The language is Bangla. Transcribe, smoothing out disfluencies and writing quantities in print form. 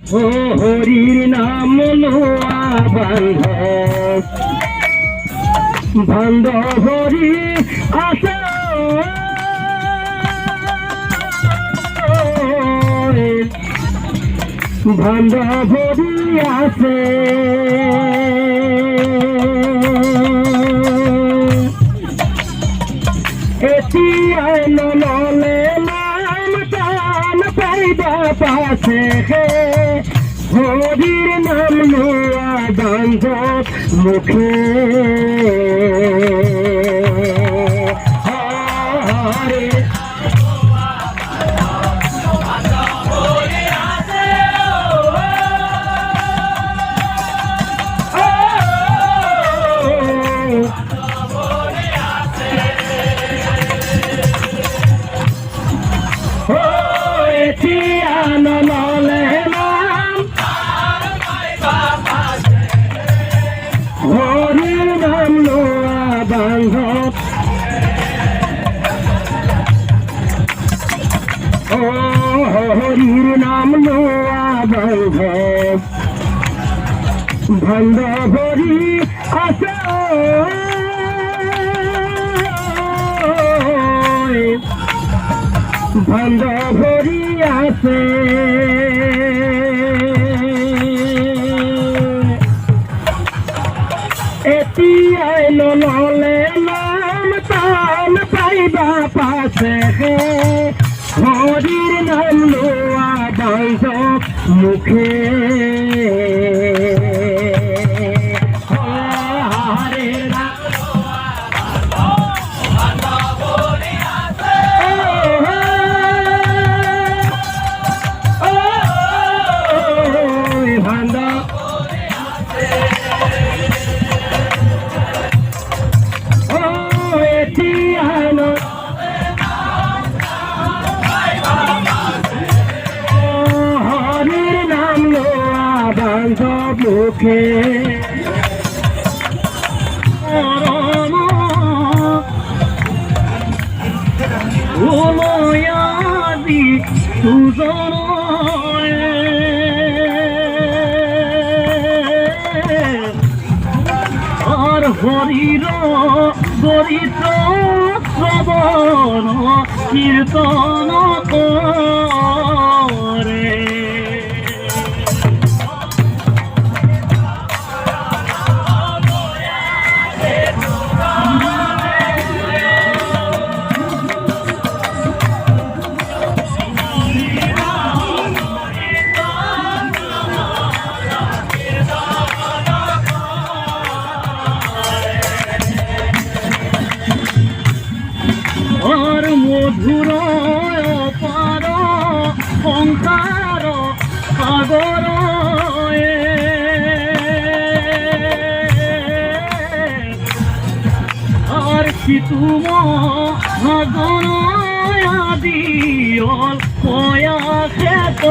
ও হরির নাম লোয়া বান্ধব হরি আসে হরি আসে এটি আইন নলে নাম টান পাইবা পাশে হরির নাম লোয়া বান্ধব মুখে হরে হরির নাম লোয়া বান্ধব ও হরির নাম লোয়া বান্ধব হরি আসে হরি আসে এটি আইল নলে নাম টান পাইবা পাশে হরির নাম লোয়া বান্ধব মুখে হরে মুখে ওলয়াদি সুজন আর হরির দরিদ্র শ্রবণ কীর্তন করে মধুর পার সংসার সাগর আর সিতুম ভাগন আদি কয়া খেত